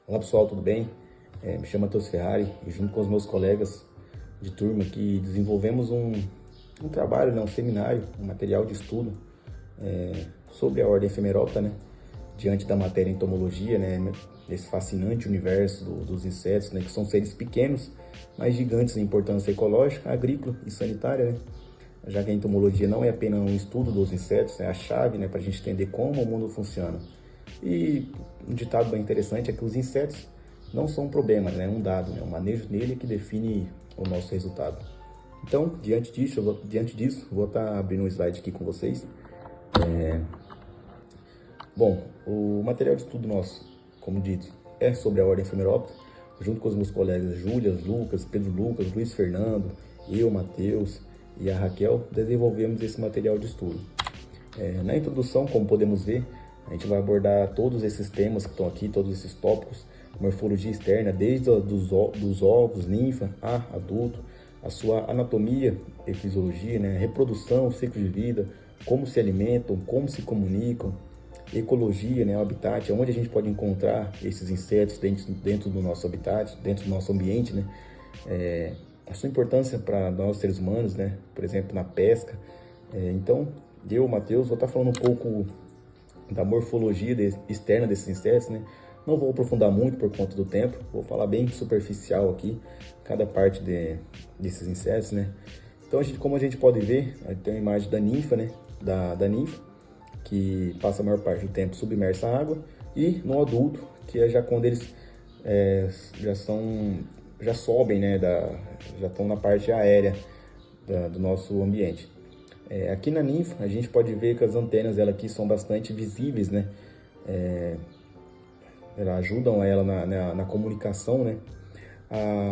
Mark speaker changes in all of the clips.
Speaker 1: Olá pessoal, tudo bem? Me chamo Matheus Ferrari e junto com os meus colegas de turma que desenvolvemos um trabalho, um seminário, um material de estudo sobre a ordem Efemeróptera, diante da matéria entomologia, nesse fascinante universo dos insetos, que são seres pequenos, mas gigantes em importância ecológica, agrícola e sanitária, já que a entomologia não é apenas um estudo dos insetos, é a chave para a gente entender como o mundo funciona. E um ditado bem interessante é que os insetos não são um problema, um dado, o manejo nele que define o nosso resultado. Então, diante disso, vou estar abrindo um slide aqui com vocês. Bom, o material de estudo nosso, como dito, é sobre a ordem Efemeróptera, junto com os meus colegas Júlia, Lucas, Pedro Lucas, Luiz Fernando, eu, Matheus e a Raquel, desenvolvemos esse material de estudo. Na introdução, como podemos ver, a gente vai abordar todos esses temas que estão aqui, todos esses tópicos, morfologia externa, desde dos ovos, ninfa, adulto, a sua anatomia e fisiologia, reprodução, ciclo de vida, como se alimentam, como se comunicam, ecologia, o habitat, onde a gente pode encontrar esses insetos dentro do nosso habitat, dentro do nosso ambiente, a sua importância para nós seres humanos, por exemplo, na pesca. Então, eu, Matheus, vou estar falando um pouco da morfologia externa desses insetos, Não vou aprofundar muito por conta do tempo, vou falar bem superficial aqui, cada parte desses insetos, Então, como a gente pode ver, tem uma imagem da ninfa, da ninfa, que passa a maior parte do tempo submersa à água, e no adulto, que é já quando eles já sobem, já estão na parte aérea do nosso ambiente. Aqui na ninfa, a gente pode ver que as antenas dela aqui são bastante visíveis, Elas ajudam ela na comunicação,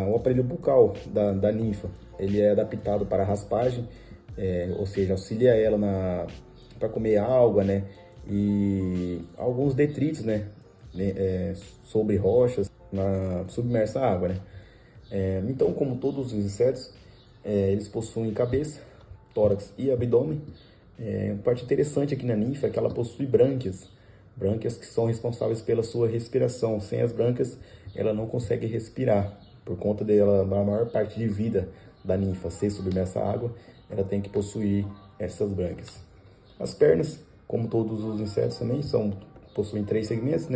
Speaker 1: O aparelho bucal da ninfa, ele é adaptado para raspagem, ou seja, auxilia ela para comer alga, e alguns detritos, sobre rochas, submersa à água, Então, como todos os insetos, eles possuem cabeça, tórax e abdômen. Parte interessante aqui na ninfa é que ela possui brânquias que são responsáveis pela sua respiração. Sem as brânquias, ela não consegue respirar. Por conta da maior parte de vida da ninfa ser submersa à água, ela tem que possuir essas brânquias. As pernas, como todos os insetos também, possuem 3 segmentos,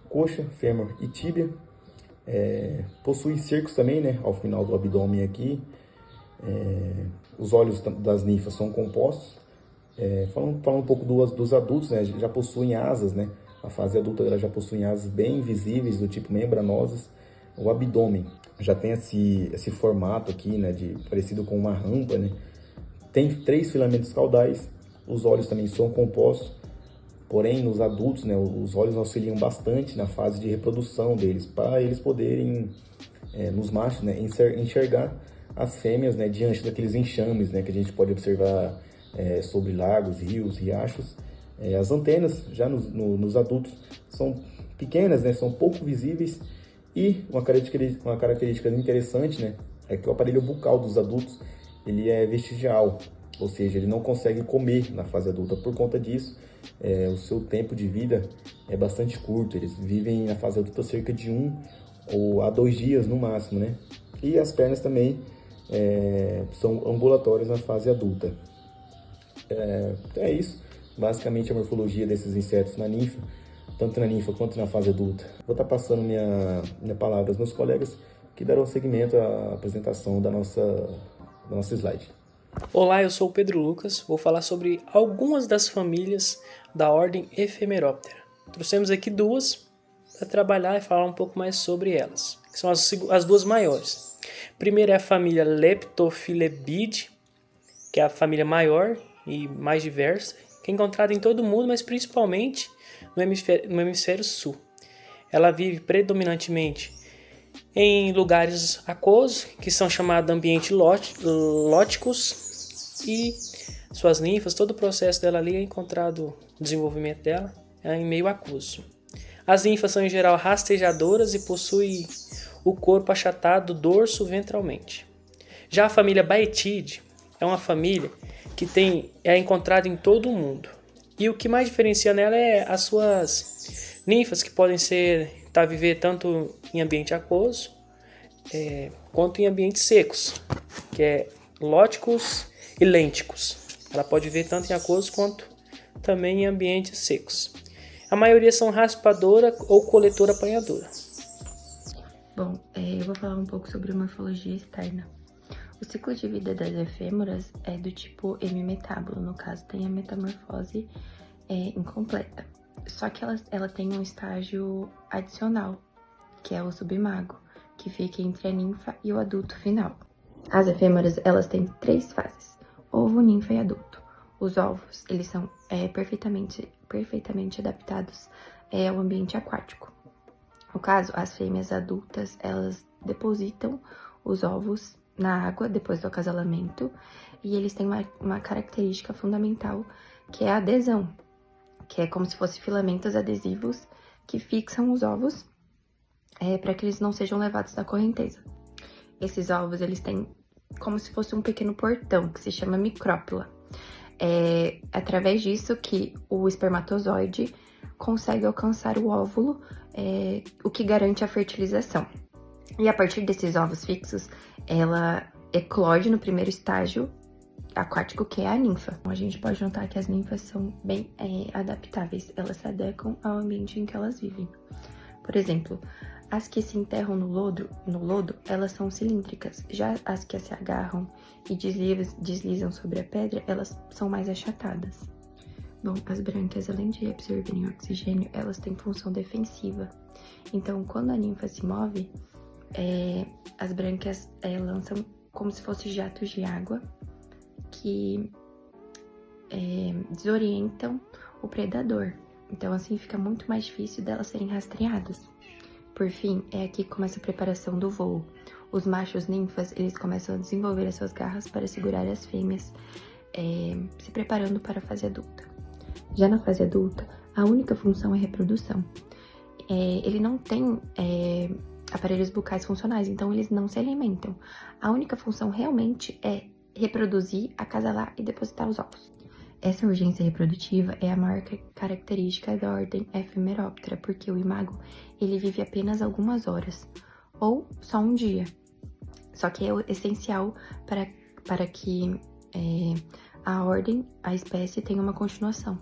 Speaker 1: coxa, fêmur e tíbia. Possui cercos também, ao final do abdômen aqui. Os olhos das ninfas são compostos. Falando um pouco dos adultos, já possuem asas, A fase adulta ela já possui asas bem visíveis, do tipo membranosas. O abdômen já tem esse formato aqui, parecido com uma rampa, Tem 3 filamentos caudais. Os olhos também são compostos, porém nos adultos, os olhos auxiliam bastante na fase de reprodução deles, para eles poderem, nos machos, enxergar as fêmeas, diante daqueles enxames, que a gente pode observar sobre lagos, rios, riachos. As antenas, já nos adultos, são pequenas, são pouco visíveis, e uma característica interessante, é que o aparelho bucal dos adultos ele é vestigial, ou seja, ele não consegue comer na fase adulta. Por conta disso, o seu tempo de vida é bastante curto. Eles vivem na fase adulta cerca de 1 ou a 2 dias no máximo, E as pernas também são ambulatórias na fase adulta. É isso, basicamente a morfologia desses insetos na ninfa, tanto na ninfa quanto na fase adulta. Vou estar passando minha palavra aos meus colegas, que darão seguimento à apresentação da nossa slide.
Speaker 2: Olá, eu sou o Pedro Lucas, vou falar sobre algumas das famílias da ordem Efemeróptera. Trouxemos aqui 2 para trabalhar e falar um pouco mais sobre elas, que são as 2 maiores. Primeiro é a família Leptophilebidae, que é a família maior e mais diversa, que é encontrada em todo o mundo, mas principalmente no hemisfério sul. Ela vive predominantemente em lugares aquosos, que são chamados de ambientes lóticos, e suas ninfas, todo o processo dela ali é encontrado, o desenvolvimento dela é em meio aquoso. As ninfas são em geral rastejadoras e possuem o corpo achatado do dorso ventralmente. Já a família Baetidae é uma família que é encontrada em todo o mundo. E o que mais diferencia nela é as suas ninfas, que podem ser apta a viver tanto em ambiente aquoso quanto em ambientes secos, que é lóticos e lênticos. Ela pode viver tanto em aquoso quanto também em ambientes secos. A maioria são raspadora ou coletora apanhadora.
Speaker 3: Bom, eu vou falar um pouco sobre morfologia externa. O ciclo de vida das efêmeras é do tipo hemimetábulo, no caso tem a metamorfose incompleta. Só que ela tem um estágio adicional, que é o subimago, que fica entre a ninfa e o adulto final. As efêmeras, elas têm 3 fases: ovo, ninfa e adulto. Os ovos, eles são perfeitamente adaptados ao ambiente aquático. No caso, as fêmeas adultas, elas depositam os ovos na água depois do acasalamento, e eles têm uma característica fundamental, que é a adesão, que é como se fossem filamentos adesivos que fixam os ovos para que eles não sejam levados da correnteza. Esses ovos, eles têm como se fosse um pequeno portão, que se chama micrópila. É através disso que o espermatozoide consegue alcançar o óvulo, o que garante a fertilização. E a partir desses ovos fixos, ela eclode no primeiro estágio aquático, que é a ninfa. A gente pode notar que as ninfas são bem adaptáveis, elas se adequam ao ambiente em que elas vivem. Por exemplo, as que se enterram no lodo, elas são cilíndricas. Já as que se agarram e deslizam sobre a pedra, elas são mais achatadas. Bom, as brânquias, além de absorverem oxigênio, elas têm função defensiva. Então, quando a ninfa se move, as brânquias lançam como se fossem jatos de água que desorientam o predador. Então, assim, fica muito mais difícil delas serem rastreadas. Por fim, é aqui que começa a preparação do voo. Os machos ninfas, eles começam a desenvolver as suas garras para segurar as fêmeas, se preparando para a fase adulta. Já na fase adulta, a única função é reprodução. Ele não tem aparelhos bucais funcionais, então eles não se alimentam. A única função realmente é reproduzir, acasalar e depositar os ovos. Essa urgência reprodutiva é a maior característica da ordem Ephemeroptera, porque o imago, ele vive apenas algumas horas, ou só um dia. Só que é essencial para que a ordem, a espécie, tenha uma continuação.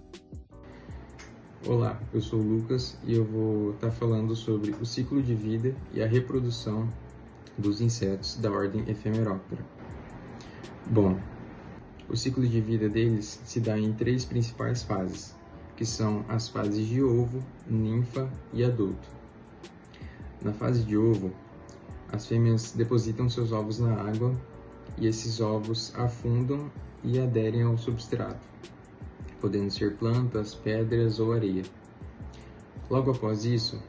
Speaker 4: Olá, eu sou o Lucas e eu vou estar falando sobre o ciclo de vida e a reprodução dos insetos da ordem Ephemeroptera. Bom, o ciclo de vida deles se dá em 3 principais fases, que são as fases de ovo, ninfa e adulto. Na fase de ovo, as fêmeas depositam seus ovos na água e esses ovos afundam e aderem ao substrato, podendo ser plantas, pedras ou areia. Logo após isso,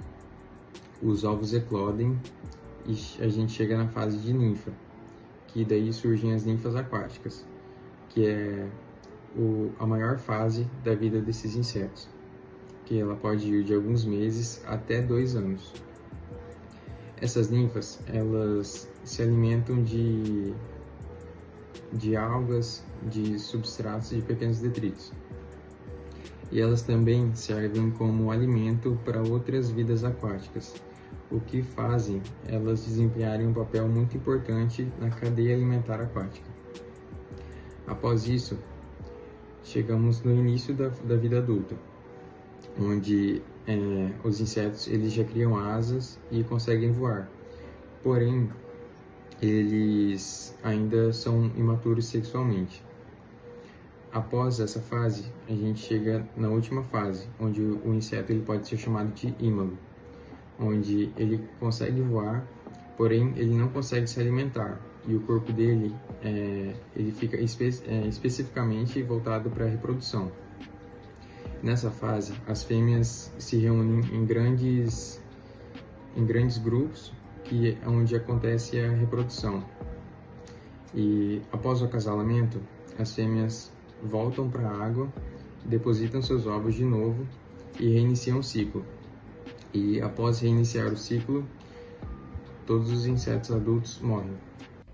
Speaker 4: os ovos eclodem e a gente chega na fase de ninfa, que daí surgem as ninfas aquáticas, que é a maior fase da vida desses insetos, que ela pode ir de alguns meses até 2 anos. Essas ninfas, elas se alimentam de algas, de substratos e de pequenos detritos. E elas também servem como alimento para outras vidas aquáticas, o que fazem elas desempenharem um papel muito importante na cadeia alimentar aquática. Após isso, chegamos no início da vida adulta, onde os insetos eles já criam asas e conseguem voar. Porém, eles ainda são imaturos sexualmente. Após essa fase, a gente chega na última fase, onde o inseto ele pode ser chamado de ímago, onde ele consegue voar, porém ele não consegue se alimentar, e o corpo dele ele fica especificamente voltado para a reprodução. Nessa fase, as fêmeas se reúnem em grandes grupos, que é onde acontece a reprodução. E após o acasalamento, as fêmeas voltam para a água, depositam seus ovos de novo e reiniciam o ciclo. E após reiniciar o ciclo, todos os insetos adultos morrem.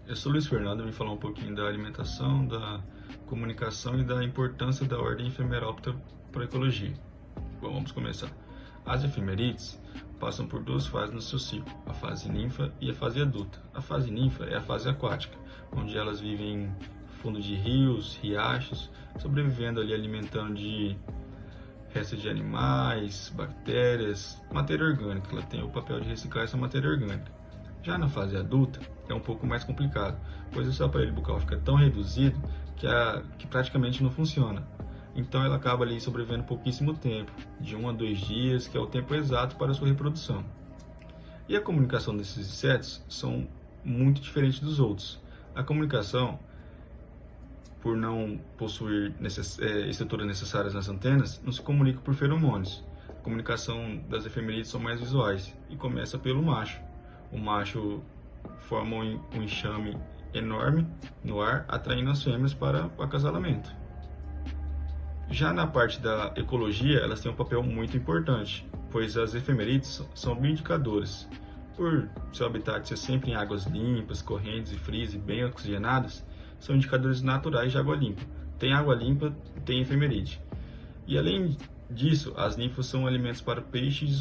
Speaker 5: Eu sou Luiz Fernando, vim falar um pouquinho da alimentação, da comunicação e da importância da ordem Ephemeroptera para a ecologia. Bom, vamos começar. As efemerides passam por duas fases no seu ciclo, a fase ninfa e a fase adulta. A fase ninfa é a fase aquática, onde elas vivem em fundo de rios, riachos, sobrevivendo ali alimentando de restos de animais, bactérias, matéria orgânica. Ela tem o papel de reciclar essa matéria orgânica. Já na fase adulta é um pouco mais complicado, pois o seu aparelho bucal fica tão reduzido que praticamente não funciona. Então ela acaba ali sobrevivendo pouquíssimo tempo, de 1 a 2 dias, que é o tempo exato para a sua reprodução. E a comunicação desses insetos são muito diferentes dos outros. A comunicação, por não possuir estruturas necessárias nas antenas, não se comunica por feromônios. A comunicação das efemerídeas são mais visuais e começa pelo macho. O macho forma um enxame enorme no ar, atraindo as fêmeas para o acasalamento. Já na parte da ecologia, elas têm um papel muito importante, pois as efemerídeas são bioindicadores. Por seu habitat ser sempre em águas limpas, correntes e frias e bem oxigenadas, são indicadores naturais de água limpa. Tem água limpa, tem efemerídea. E além disso, as ninfas são alimentos para peixes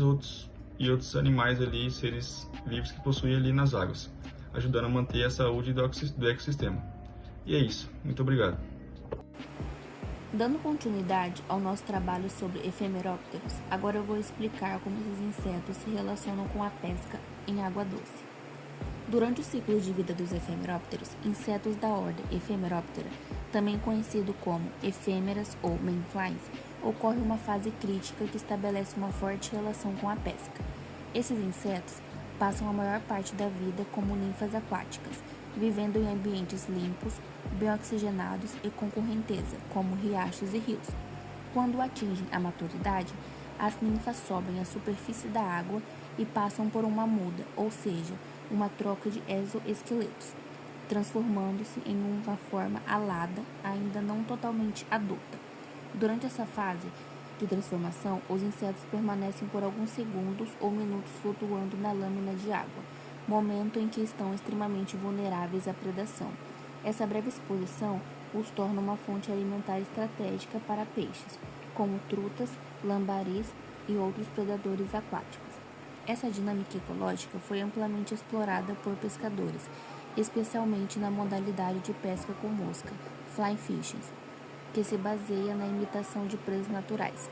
Speaker 5: e outros animais ali, seres vivos que possuem ali nas águas, ajudando a manter a saúde do ecossistema. E é isso. Muito obrigado.
Speaker 6: Dando continuidade ao nosso trabalho sobre efemerópteros, agora eu vou explicar como esses insetos se relacionam com a pesca em água doce. Durante o ciclo de vida dos efemerópteros, insetos da ordem Ephemeroptera, também conhecido como efêmeras ou mayflies, ocorre uma fase crítica que estabelece uma forte relação com a pesca. Esses insetos passam a maior parte da vida como ninfas aquáticas, vivendo em ambientes limpos, bem oxigenados e com correnteza, como riachos e rios. Quando atingem a maturidade, as ninfas sobem à superfície da água e passam por uma muda, ou seja, uma troca de exoesqueletos, transformando-se em uma forma alada, ainda não totalmente adulta. Durante essa fase de transformação, os insetos permanecem por alguns segundos ou minutos flutuando na lâmina de água, momento em que estão extremamente vulneráveis à predação. Essa breve exposição os torna uma fonte alimentar estratégica para peixes, como trutas, lambaris e outros predadores aquáticos. Essa dinâmica ecológica foi amplamente explorada por pescadores, especialmente na modalidade de pesca com mosca, fly fishing, que se baseia na imitação de presas naturais.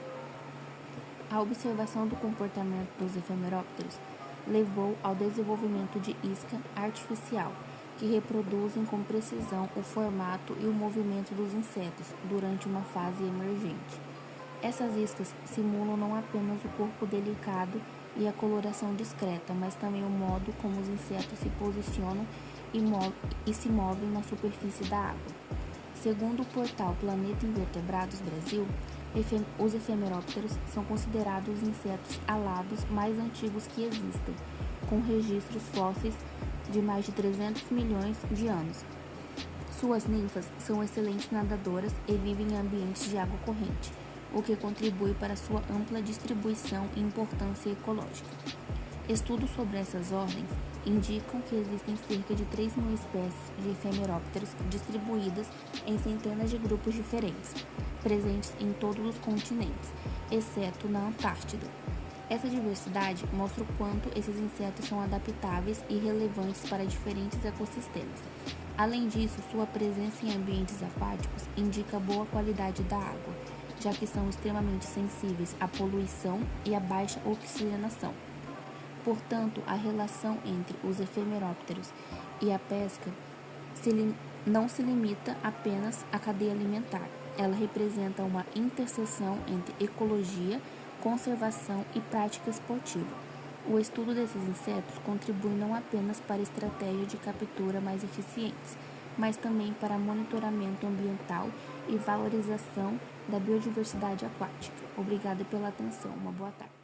Speaker 6: A observação do comportamento dos efemerópteros levou ao desenvolvimento de isca artificial, que reproduzem com precisão o formato e o movimento dos insetos durante uma fase emergente. Essas iscas simulam não apenas o corpo delicado e a coloração discreta, mas também o modo como os insetos se posicionam e se movem na superfície da água. Segundo o portal Planeta Invertebrados Brasil, os efemerópteros são considerados os insetos alados mais antigos que existem, com registros fósseis de mais de 300 milhões de anos. Suas ninfas são excelentes nadadoras e vivem em ambientes de água corrente, o que contribui para sua ampla distribuição e importância ecológica. Estudos sobre essas ordens indicam que existem cerca de 3.000 espécies de efemerópteros distribuídas em centenas de grupos diferentes, presentes em todos os continentes, exceto na Antártida. Essa diversidade mostra o quanto esses insetos são adaptáveis e relevantes para diferentes ecossistemas. Além disso, sua presença em ambientes aquáticos indica boa qualidade da água, já que são extremamente sensíveis à poluição e à baixa oxigenação. Portanto, a relação entre os efemerópteros e a pesca não se limita apenas à cadeia alimentar. Ela representa uma interseção entre ecologia, conservação e prática esportiva. O estudo desses insetos contribui não apenas para estratégias de captura mais eficientes, mas também para monitoramento ambiental e valorização da biodiversidade aquática. Obrigada pela atenção. Uma boa tarde.